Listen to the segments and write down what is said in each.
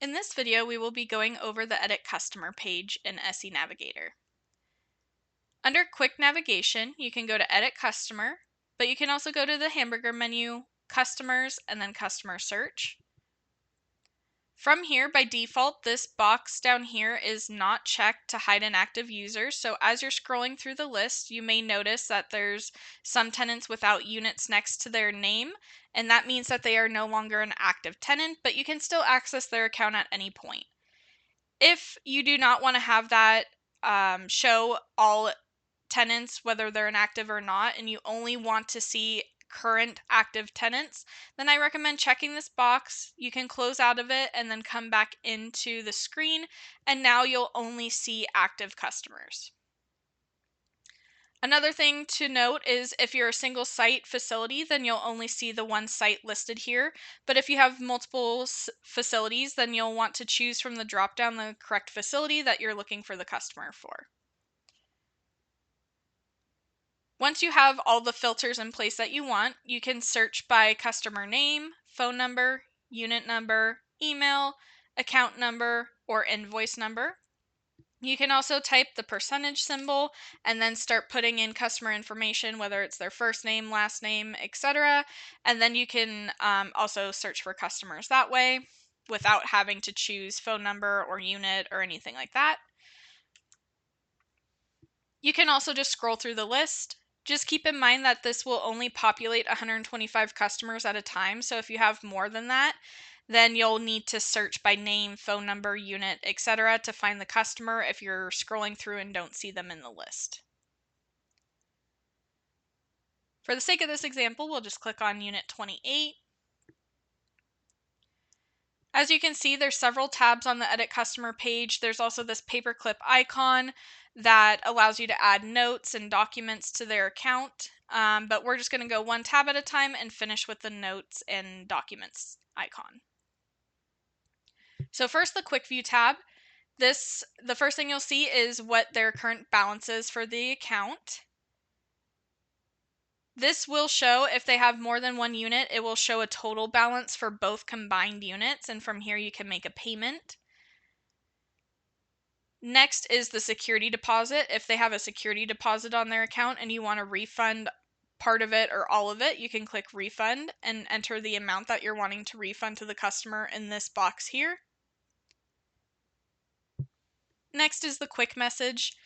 In this video, we will be going over the Edit Customer page in SE Navigator. Under Quick Navigation, you can go to Edit Customer, but you can also go to the hamburger menu, Customers, and then Customer Search. From here, by default, this box down here is not checked to hide inactive users, so as you're scrolling through the list, you may notice that there's some tenants without units next to their name, and that means that they are no longer an active tenant, but you can still access their account at any point. If you do not want to have that show all tenants, whether they're inactive or not, and you only want to see current active tenants, then I recommend checking this box. You can close out of it and then come back into the screen, and now you'll only see active customers. Another thing to note is if you're a single site facility, then you'll only see the one site listed here. But if you have multiple facilities, then you'll want to choose from the drop-down the correct facility that you're looking for the customer for. Once you have all the filters in place that you want, you can search by customer name, phone number, unit number, email, account number, or invoice number. You can also type the percentage symbol and then start putting in customer information, whether it's their first name, last name, etc. And then you can also search for customers that way without having to choose phone number or unit or anything like that. You can also just scroll through the list. Just keep in mind that this will only populate 125 customers at a time, so if you have more than that, then you'll need to search by name, phone number, unit, etc. to find the customer if you're scrolling through and don't see them in the list. For the sake of this example, we'll just click on Unit 28. As you can see, there's several tabs on the Edit Customer page. There's also this paperclip icon that allows you to add notes and documents to their account. But we're just going to go one tab at a time and finish with the notes and documents icon. So first, the Quick View tab. The first thing you'll see is what their current balance is for the account. This will show if they have more than one unit, it will show a total balance for both combined units, and from here you can make a payment. Next is the security deposit. If they have a security deposit on their account and you want to refund part of it or all of it, you can click refund and enter the amount that you're wanting to refund to the customer in this box here. Next is the quick message.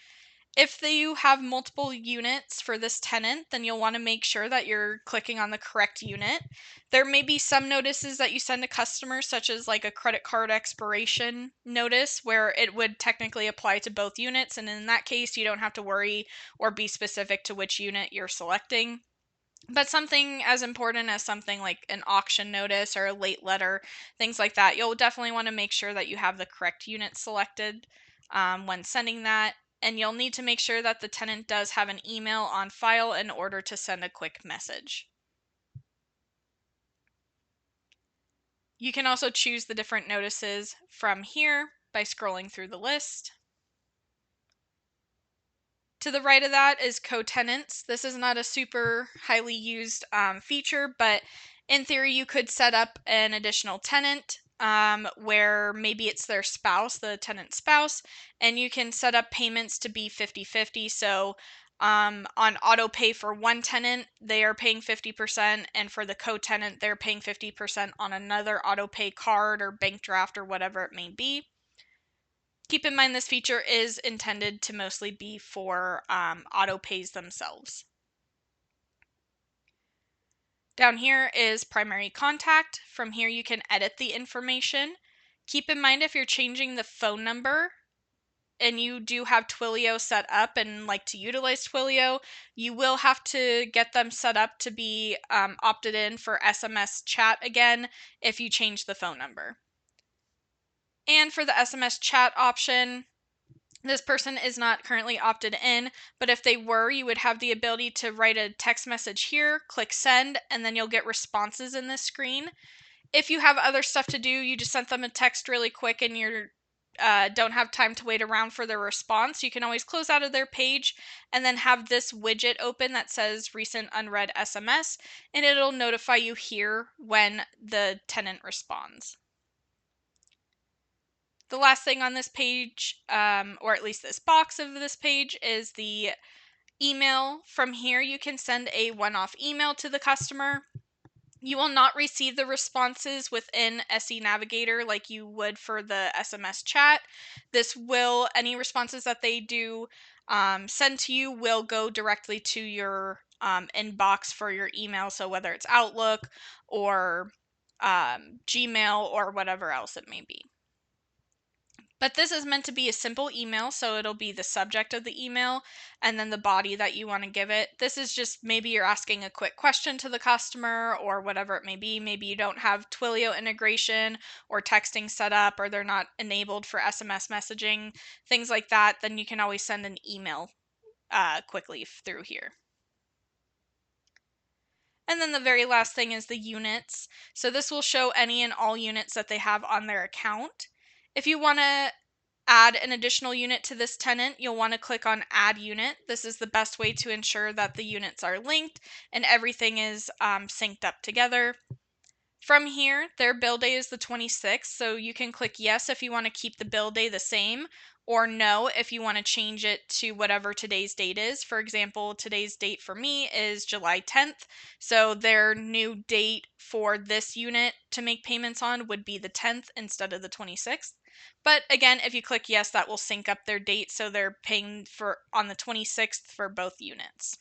If you have multiple units for this tenant, then you'll want to make sure that you're clicking on the correct unit. There may be some notices that you send to customers, such as like a credit card expiration notice, where it would technically apply to both units, and in that case, you don't have to worry or be specific to which unit you're selecting. But something as important as something like an auction notice or a late letter, things like that, you'll definitely want to make sure that you have the correct unit selected when sending that. And you'll need to make sure that the tenant does have an email on file in order to send a quick message. You can also choose the different notices from here by scrolling through the list. To the right of that is co-tenants. This is not a super highly used feature, but in theory you could set up an additional tenant where maybe it's their spouse, the tenant's spouse, and you can set up payments to be 50-50. So on auto pay for one tenant, they are paying 50%, and for the co-tenant, they're paying 50% on another auto pay card or bank draft or whatever it may be. Keep in mind this feature is intended to mostly be for auto pays themselves. Down here is primary contact. From here you can edit the information. Keep in mind if you're changing the phone number and you do have Twilio set up and like to utilize Twilio, you will have to get them set up to be opted in for SMS chat again if you change the phone number. And for the SMS chat option, this person is not currently opted in, but if they were, you would have the ability to write a text message here, click send, and then you'll get responses in this screen. If you have other stuff to do, you just sent them a text really quick and you don't have time to wait around for their response, you can always close out of their page and then have this widget open that says recent unread SMS, and it'll notify you here when the tenant responds. The last thing on this page, or at least this box of this page, is the email. From here, you can send a one-off email to the customer. You will not receive the responses within SE Navigator like you would for the SMS chat. Any responses that they do send to you will go directly to your inbox for your email. So whether it's Outlook or Gmail or whatever else it may be. But this is meant to be a simple email, so it'll be the subject of the email and then the body that you want to give it. This is just maybe you're asking a quick question to the customer or whatever it may be. Maybe you don't have Twilio integration or texting set up, or they're not enabled for SMS messaging, things like that. Then you can always send an email quickly through here. And then the very last thing is the units. So this will show any and all units that they have on their account. If you want to add an additional unit to this tenant, you'll want to click on Add Unit. This is the best way to ensure that the units are linked and everything is synced up together. From here, their bill day is the 26th, so you can click yes if you want to keep the bill day the same, or no if you want to change it to whatever today's date is. For example, today's date for me is July 10th, so their new date for this unit to make payments on would be the 10th instead of the 26th. But again, if you click yes, that will sync up their date, so they're paying on the 26th for both units.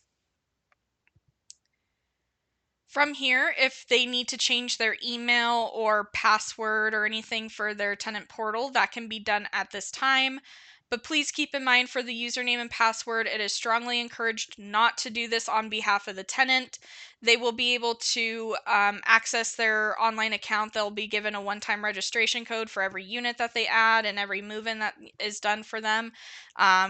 From here, if they need to change their email or password or anything for their tenant portal, that can be done at this time. But please keep in mind, for the username and password, it is strongly encouraged not to do this on behalf of the tenant. They will be able to access their online account. They'll be given a one-time registration code for every unit that they add and every move-in that is done for them,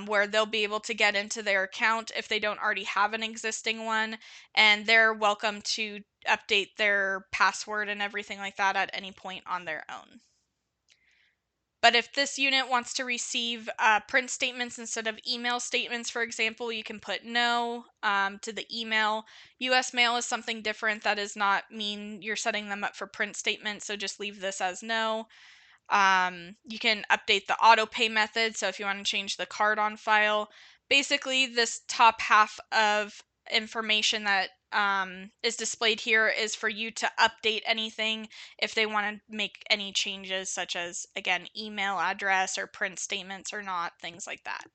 where they'll be able to get into their account if they don't already have an existing one, and they're welcome to update their password and everything like that at any point on their own. But if this unit wants to receive print statements instead of email statements, for example, you can put no to the email. US mail is something different. That does not mean you're setting them up for print statements, so just leave this as no. You can update the auto pay method, so if you want to change the card on file. Basically, this top half of information that is displayed here is for you to update anything if they want to make any changes, such as, again, email address or print statements or not, things like that.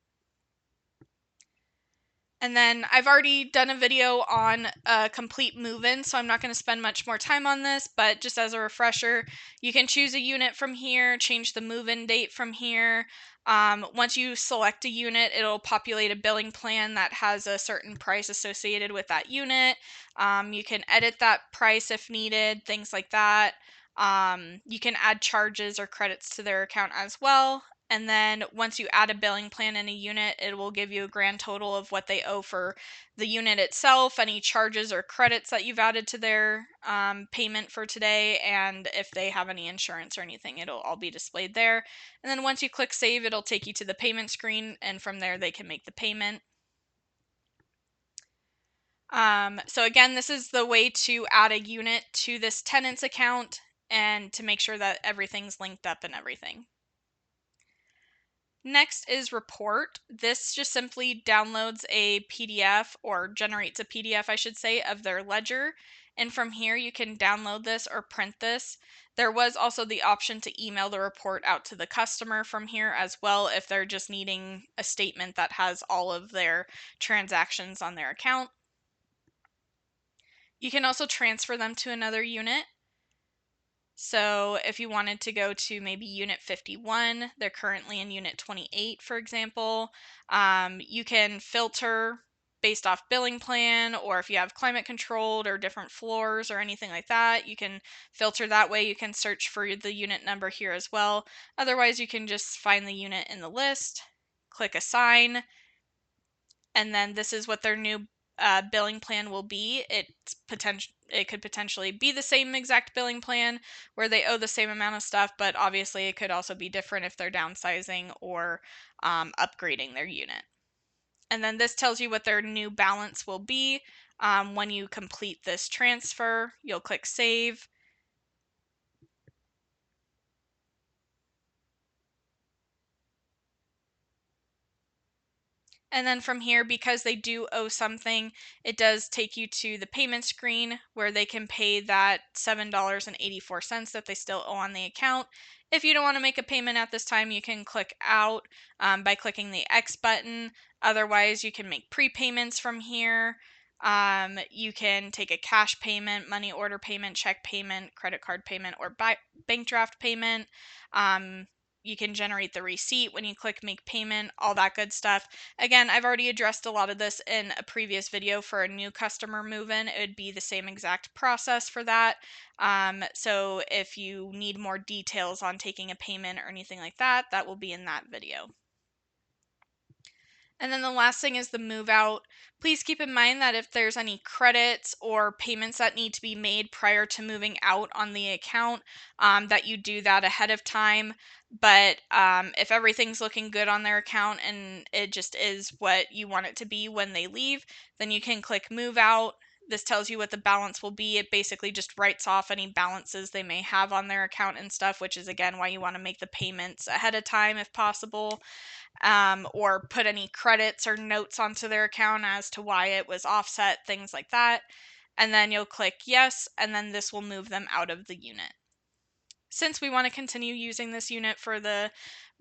And then I've already done a video on a complete move-in, so I'm not going to spend much more time on this, but just as a refresher, you can choose a unit from here, change the move-in date from here. Once you select a unit, it'll populate a billing plan that has a certain price associated with that unit. You can edit that price if needed, things like that. You can add charges or credits to their account as well. And then once you add a billing plan in a unit, it will give you a grand total of what they owe for the unit itself, any charges or credits that you've added to their payment for today, and if they have any insurance or anything, it'll all be displayed there. And then once you click save, it'll take you to the payment screen, and from there they can make the payment. So again, this is the way to add a unit to this tenant's account and to make sure that everything's linked up and everything. Next is report. This just simply downloads a PDF, or generates a PDF, I should say, of their ledger. And from here you can download this or print this. There was also the option to email the report out to the customer from here as well, if they're just needing a statement that has all of their transactions on their account. You can also transfer them to another unit. So if you wanted to go to maybe unit 51, they're currently in unit 28, for example, you can filter based off billing plan, or if you have climate controlled or different floors or anything like that, you can filter that way. You can search for the unit number here as well. Otherwise, you can just find the unit in the list, click assign, and then this is what their new billing plan will be. It could potentially be the same exact billing plan where they owe the same amount of stuff, but obviously it could also be different if they're downsizing or upgrading their unit. And then this tells you what their new balance will be when you complete this transfer. You'll click save. And then from here, because they do owe something, it does take you to the payment screen where they can pay that $7.84 that they still owe on the account. If you don't want to make a payment at this time, you can click out by clicking the X button. Otherwise, you can make prepayments from here. You can take a cash payment, money order payment, check payment, credit card payment, or bank draft payment. You can generate the receipt when you click make payment, all that good stuff. Again, I've already addressed a lot of this in a previous video for a new customer move-in. It would be the same exact process for that. So if you need more details on taking a payment or anything like that, that will be in that video. And then the last thing is the move out. Please keep in mind that if there's any credits or payments that need to be made prior to moving out on the account, that you do that ahead of time. But if everything's looking good on their account and it just is what you want it to be when they leave, then you can click move out. This tells you what the balance will be. It basically just writes off any balances they may have on their account and stuff, which is again why you want to make the payments ahead of time if possible. Or put any credits or notes onto their account as to why it was offset, things like that. And then you'll click yes, and then this will move them out of the unit. Since we want to continue using this unit for the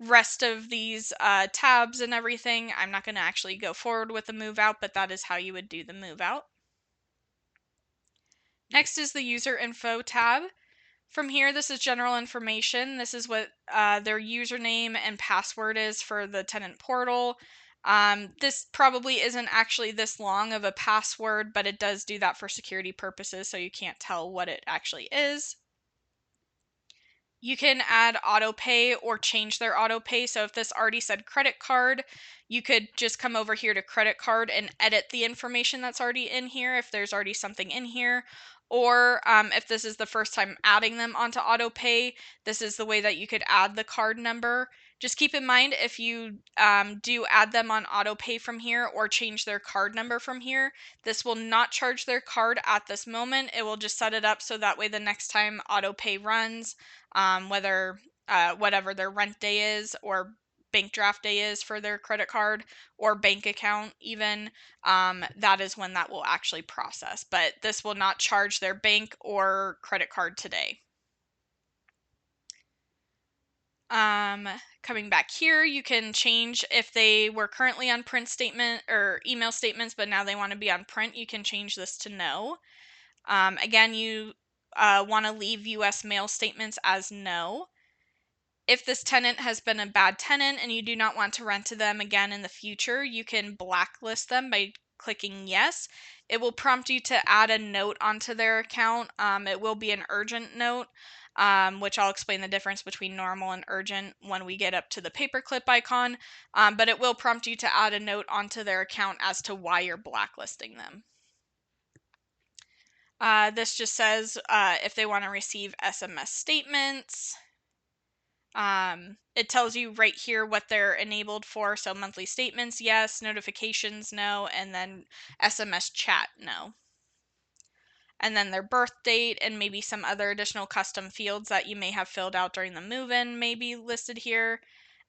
rest of these tabs and everything, I'm not going to actually go forward with the move out, but that is how you would do the move out. Next is the user info tab. From here, this is general information. This is what their username and password is for the tenant portal. This probably isn't actually this long of a password, but it does do that for security purposes, so you can't tell what it actually is. You can add auto pay or change their auto pay. So if this already said credit card, you could just come over here to credit card and edit the information that's already in here if there's already something in here. Or if this is the first time adding them onto auto pay, this is the way that you could add the card number. Just keep in mind if you do add them on auto pay from here or change their card number from here, this will not charge their card at this moment. It will just set it up so that way the next time auto pay runs, whatever their rent day is or bank draft day is for their credit card or bank account even, that is when that will actually process. But this will not charge their bank or credit card today. Coming back here, you can change if they were currently on print statement or email statements, but now they want to be on print, you can change this to no. Again, you want to leave US mail statements as no. If this tenant has been a bad tenant and you do not want to rent to them again in the future, you can blacklist them by clicking yes. It will prompt you to add a note onto their account. It will be an urgent note, which I'll explain the difference between normal and urgent when we get up to the paperclip icon. But it will prompt you to add a note onto their account as to why you're blacklisting them. This just says if they want to receive SMS statements. It tells you right here what they're enabled for. So monthly statements, yes. Notifications, no. And then SMS chat, no. And then their birth date and maybe some other additional custom fields that you may have filled out during the move-in may be listed here.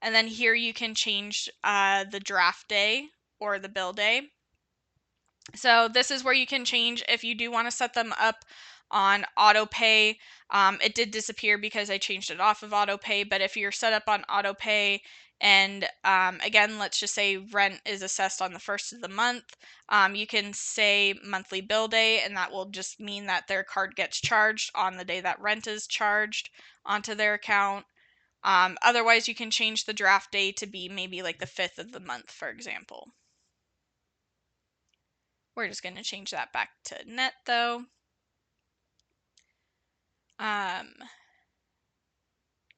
And then here you can change the draft day or the bill day. So this is where you can change if you do want to set them up on auto pay. It did disappear because I changed it off of auto pay, but if you're set up on auto pay and again, let's just say rent is assessed on the first of the month, you can say monthly bill day, and that will just mean that their card gets charged on the day that rent is charged onto their account. Otherwise, you can change the draft day to be maybe like the 5th of the month, for example. We're just going to change that back to net though.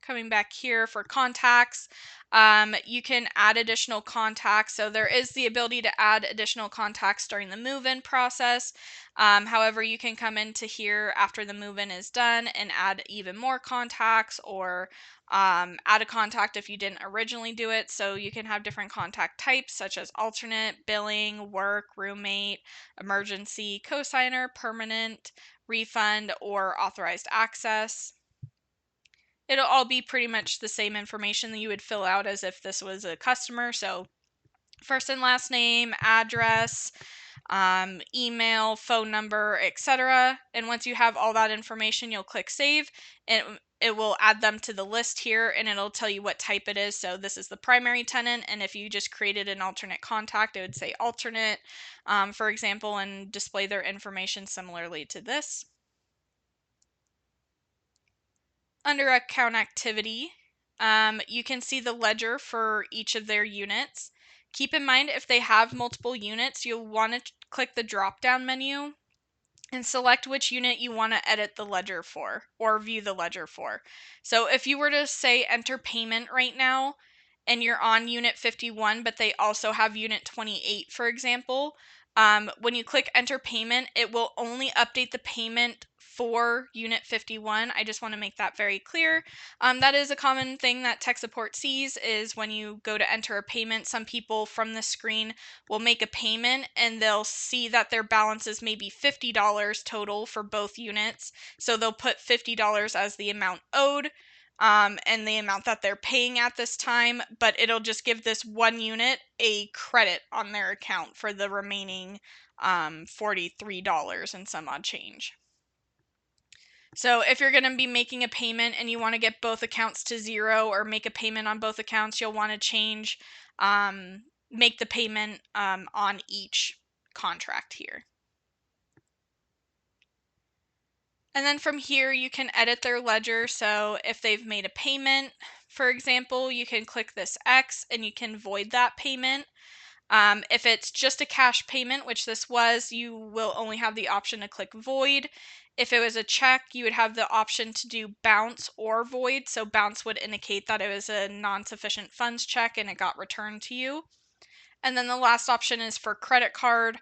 Coming back here for contacts, you can add additional contacts. So there is the ability to add additional contacts during the move-in process. However, you can come into here after the move-in is done and add even more contacts or add a contact if you didn't originally do it. So you can have different contact types such as alternate, billing, work, roommate, emergency, cosigner, permanent, refund, or authorized access. It'll all be pretty much the same information that you would fill out as if this was a customer. So first and last name, address, email, phone number, etc. And once you have all that information, you'll click save, and it will add them to the list here, and it'll tell you what type it is. So this is the primary tenant, and if you just created an alternate contact, it would say alternate, for example, and display their information similarly to this. Under account activity, you can see the ledger for each of their units. Keep in mind, if they have multiple units, you'll want to click the drop-down menu and select which unit you want to edit the ledger for or view the ledger for. So if you were to say enter payment right now and you're on unit 51, but they also have unit 28, for example, when you click enter payment, it will only update the payment for unit 51. I just want to make that very clear. That is a common thing that tech support sees, is when you go to enter a payment, some people from the screen will make a payment and they'll see that their balance is maybe $50 total for both units. So they'll put $50 as the amount owed, and the amount that they're paying at this time, but it'll just give this one unit a credit on their account for the remaining $43 and some odd change. So if you're going to be making a payment and you want to get both accounts to zero or make a payment on both accounts, you'll want to change, make the payment on each contract here. And then from here, you can edit their ledger. So if they've made a payment, for example, you can click this X and you can void that payment. If it's just a cash payment, which this was, you will only have the option to click void. If it was a check, you would have the option to do bounce or void. So bounce would indicate that it was a non-sufficient funds check and it got returned to you. And then the last option is for credit card.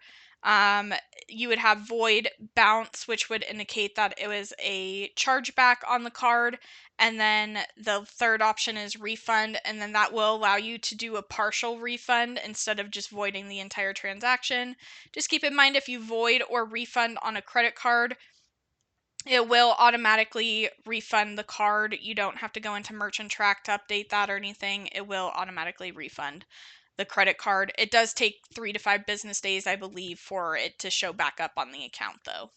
You would have void, bounce, which would indicate that it was a chargeback on the card. And then the third option is refund, and then that will allow you to do a partial refund instead of just voiding the entire transaction. Just keep in mind, if you void or refund on a credit card, it will automatically refund the card. You don't have to go into Merchant Track to update that or anything. It will automatically refund the credit card. It does take 3 to 5 business days, I believe, for it to show back up on the account, though.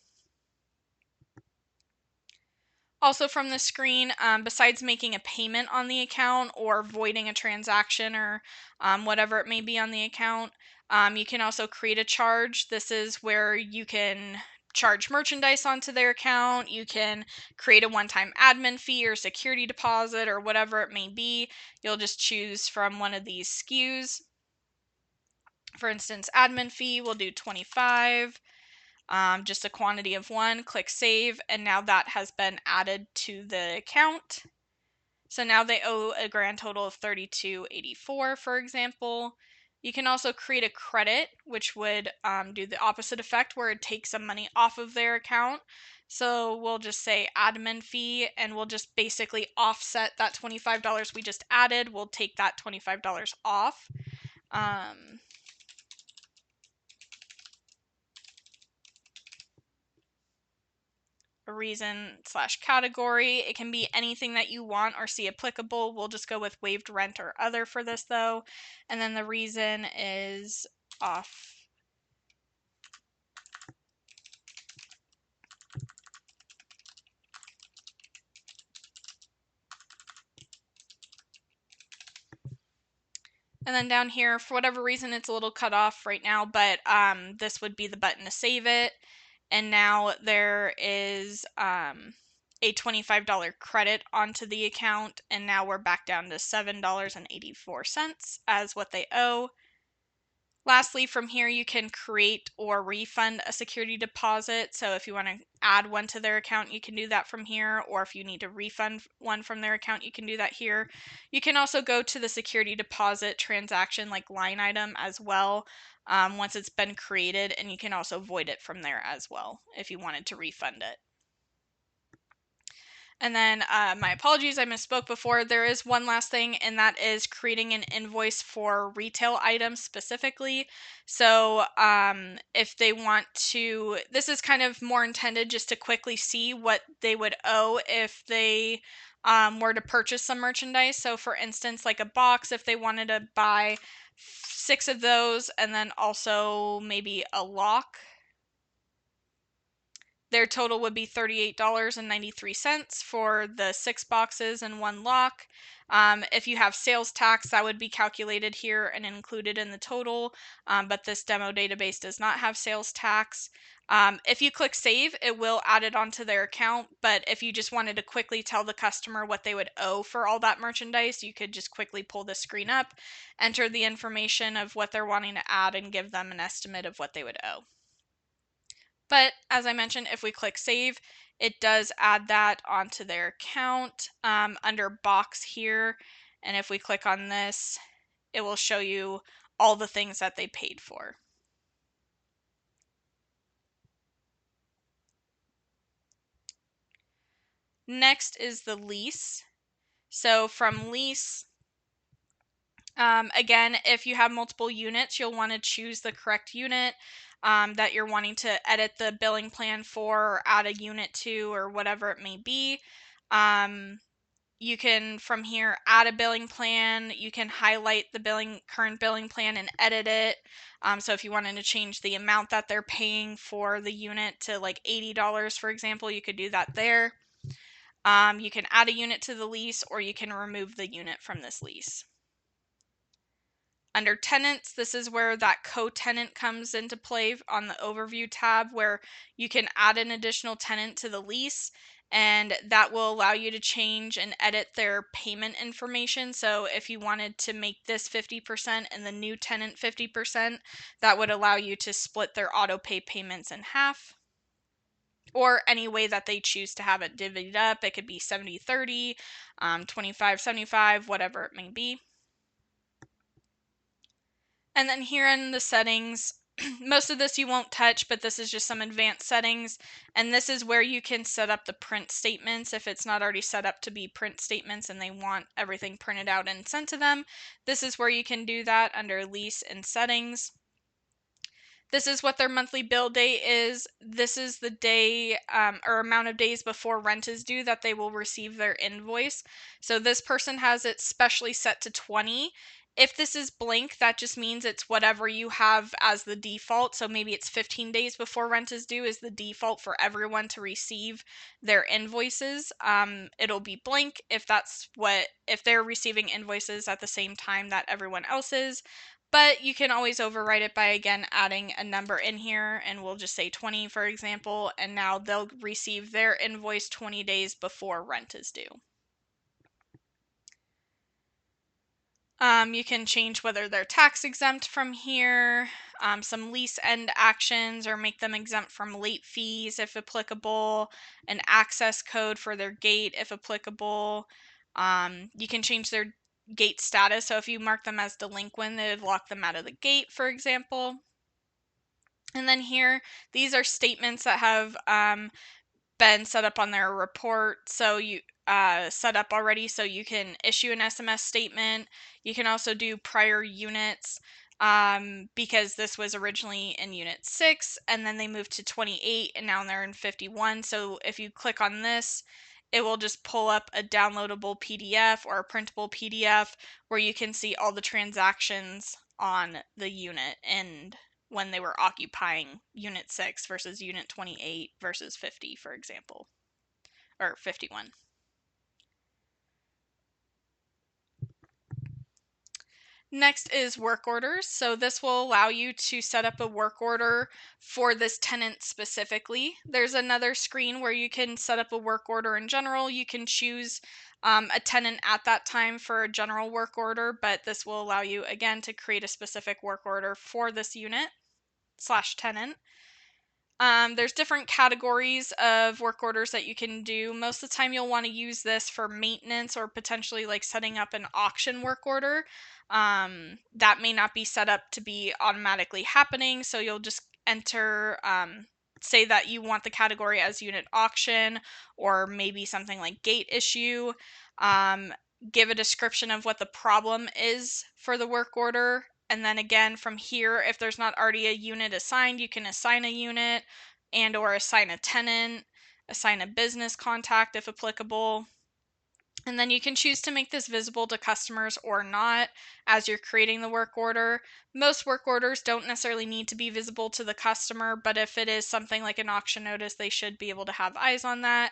Also from the screen, besides making a payment on the account or voiding a transaction or whatever it may be on the account, you can also create a charge. This is where you can charge merchandise onto their account. You can create a one-time admin fee or security deposit or whatever it may be. You'll just choose from one of these SKUs. For instance, admin fee, we'll do 25. Just a quantity of 1, click save, and now that has been added to the account. So now they owe a grand total of $32.84, for example. You can also create a credit, which would do the opposite effect, where it takes some money off of their account. So we'll just say admin fee, and we'll just basically offset that $25 we just added. We'll take that $25 off. A reason/category. It can be anything that you want or see applicable. We'll just go with waived rent or other for this, though. And then the reason is off. And then down here, for whatever reason, it's a little cut off right now, but this would be the button to save it. And now there is a $25 credit onto the account, and now we're back down to $7.84 as what they owe. Lastly, from here, you can create or refund a security deposit. So if you want to add one to their account, you can do that from here. Or if you need to refund one from their account, you can do that here. You can also go to the security deposit transaction, like line item, as well, once it's been created. And you can also void it from there as well if you wanted to refund it. And then my apologies, I misspoke before. There is one last thing, and that is creating an invoice for retail items specifically. So if they want to, this is kind of more intended just to quickly see what they would owe if they were to purchase some merchandise. So for instance, like a box, if they wanted to buy 6 of those, and then also maybe a lock. Their total would be $38.93 for the 6 boxes and 1 lock. If you have sales tax, that would be calculated here and included in the total, but this demo database does not have sales tax. If you click save, it will add it onto their account, but if you just wanted to quickly tell the customer what they would owe for all that merchandise, you could just quickly pull the screen up, enter the information of what they're wanting to add, and give them an estimate of what they would owe. But as I mentioned, if we click save, it does add that onto their account under box here. And if we click on this, it will show you all the things that they paid for. Next is the lease. So from lease, again, if you have multiple units, you'll want to choose the correct unit that you're wanting to edit the billing plan for, or add a unit to, or whatever it may be. You can, from here, add a billing plan. You can highlight the current billing plan and edit it. So if you wanted to change the amount that they're paying for the unit to like $80, for example, you could do that there. You can add a unit to the lease, or you can remove the unit from this lease. Under tenants, this is where that co-tenant comes into play on the overview tab, where you can add an additional tenant to the lease, and that will allow you to change and edit their payment information. So if you wanted to make this 50% and the new tenant 50%, that would allow you to split their auto pay payments in half, or any way that they choose to have it divvied up. It could be 70-30, 25-75, whatever it may be. And then here in the settings, most of this you won't touch, but this is just some advanced settings. And this is where you can set up the print statements if it's not already set up to be print statements and they want everything printed out and sent to them. This is where you can do that under lease and settings. This is what their monthly bill date is. This is the day or amount of days before rent is due that they will receive their invoice. So this person has it specially set to 20. If this is blank, that just means it's whatever you have as the default. So maybe it's 15 days before rent is due is the default for everyone to receive their invoices. It'll be blank if they're receiving invoices at the same time that everyone else is. But you can always overwrite it by, again, adding a number in here, and we'll just say 20, for example, and now they'll receive their invoice 20 days before rent is due. You can change whether they're tax exempt from here, some lease end actions, or make them exempt from late fees if applicable, an access code for their gate if applicable. You can change their gate status, so if you mark them as delinquent, it would lock them out of the gate, for example. And then here, these are statements that have been set up on their report, so you set up already, so you can issue an SMS statement. You can also do prior units, because this was originally in unit 6 and then they moved to 28 and now they're in 51. So if you click on this, it will just pull up a downloadable PDF or a printable PDF where you can see all the transactions on the unit and when they were occupying unit 6 versus unit 28 versus 50, for example, or 51. Next is work orders. So this will allow you to set up a work order for this tenant specifically. There's another screen where you can set up a work order in general. You can choose a tenant at that time for a general work order, but this will allow you, again, to create a specific work order for this unit/tenant. There's different categories of work orders that you can do. Most of the time you'll want to use this for maintenance or potentially like setting up an auction work order. That may not be set up to be automatically happening, so you'll just enter, say that you want the category as unit auction or maybe something like gate issue. Give a description of what the problem is for the work order. And then again, from here, if there's not already a unit assigned, you can assign a unit and or assign a tenant, assign a business contact if applicable. And then you can choose to make this visible to customers or not as you're creating the work order. Most work orders don't necessarily need to be visible to the customer, but if it is something like an auction notice, they should be able to have eyes on that.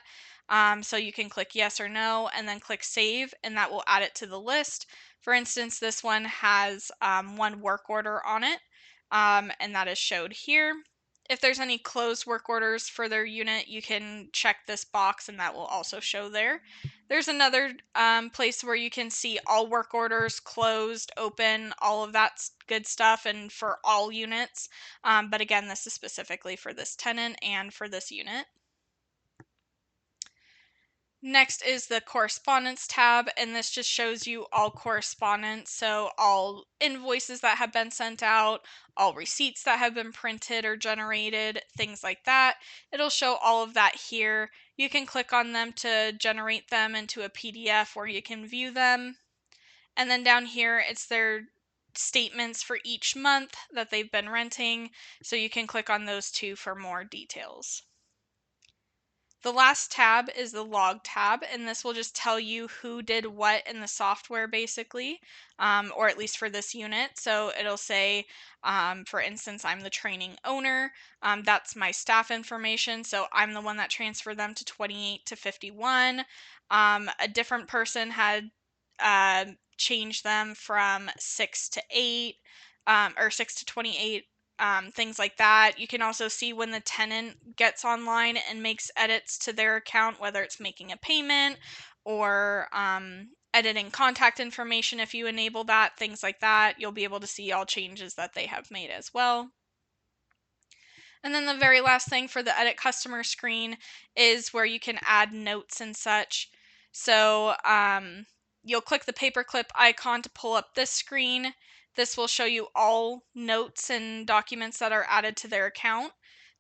So you can click yes or no and then click save, and that will add it to the list. For instance, this one has one work order on it, and that is showed here. If there's any closed work orders for their unit, you can check this box and that will also show there. There's another place where you can see all work orders, closed, open, all of that good stuff, and for all units. But again, this is specifically for this tenant and for this unit. Next is the correspondence tab, and this just shows you all correspondence, so all invoices that have been sent out, all receipts that have been printed or generated, things like that. It'll show all of that here. You can click on them to generate them into a PDF where you can view them. And then down here, it's their statements for each month that they've been renting, so you can click on those two for more details. The last tab is the log tab, and this will just tell you who did what in the software basically, or at least for this unit. So it'll say, for instance, I'm the training owner. That's my staff information. So I'm the one that transferred them to 28 to 51. A different person had changed them from 6 to 8, or 6 to 28. Things like that. You can also see when the tenant gets online and makes edits to their account, whether it's making a payment or editing contact information if you enable that, things like that. You'll be able to see all changes that they have made as well. And then the very last thing for the edit customer screen is where you can add notes and such. So you'll click the paperclip icon to pull up this screen. This will show you all notes and documents that are added to their account.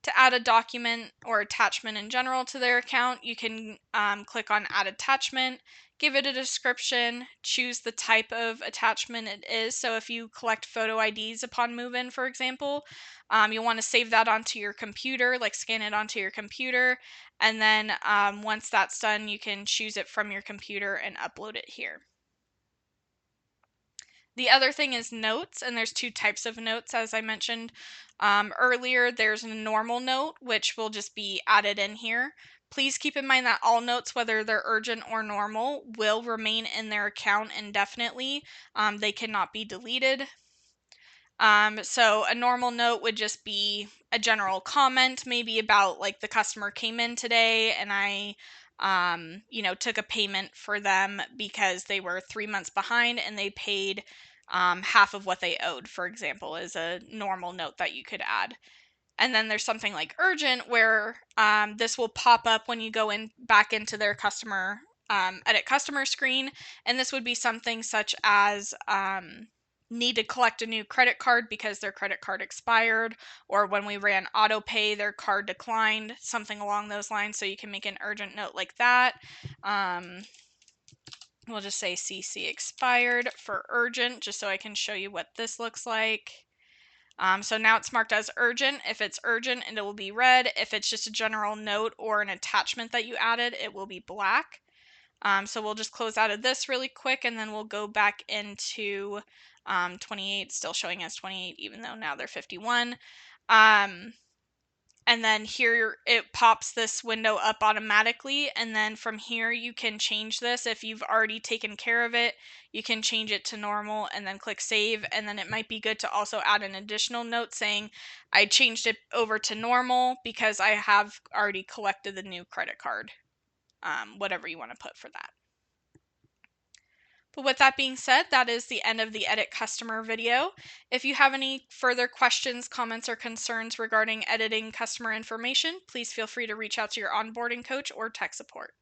To add a document or attachment in general to their account, you can click on Add Attachment, give it a description, choose the type of attachment it is. So if you collect photo IDs upon move-in, for example, you'll want to save that onto your computer, like scan it onto your computer, and then once that's done, you can choose it from your computer and upload it here. The other thing is notes, and there's two types of notes, as I mentioned earlier. There's a normal note, which will just be added in here. Please keep in mind that all notes, whether they're urgent or normal, will remain in their account indefinitely. They cannot be deleted. So a normal note would just be a general comment, maybe about like the customer came in today and I took a payment for them because they were 3 months behind and they paid half of what they owed, for example, is a normal note that you could add. And then there's something like urgent where this will pop up when you go in back into their customer edit customer screen, and this would be something such as need to collect a new credit card because their credit card expired, or when we ran auto pay their card declined, something along those lines. So you can make an urgent note like that. We'll just say CC expired for urgent, just so I can show you what this looks like. So now it's marked as urgent. If it's urgent, it will be red. If it's just a general note or an attachment that you added, it will be black. So we'll just close out of this really quick, and then we'll go back into 28, still showing as 28, even though now they're 51. And then here it pops this window up automatically, and then from here you can change this. If you've already taken care of it, you can change it to normal and then click save. And then it might be good to also add an additional note saying I changed it over to normal because I have already collected the new credit card, whatever you want to put for that. But with that being said, that is the end of the Edit Customer video. If you have any further questions, comments, or concerns regarding editing customer information, please feel free to reach out to your onboarding coach or tech support.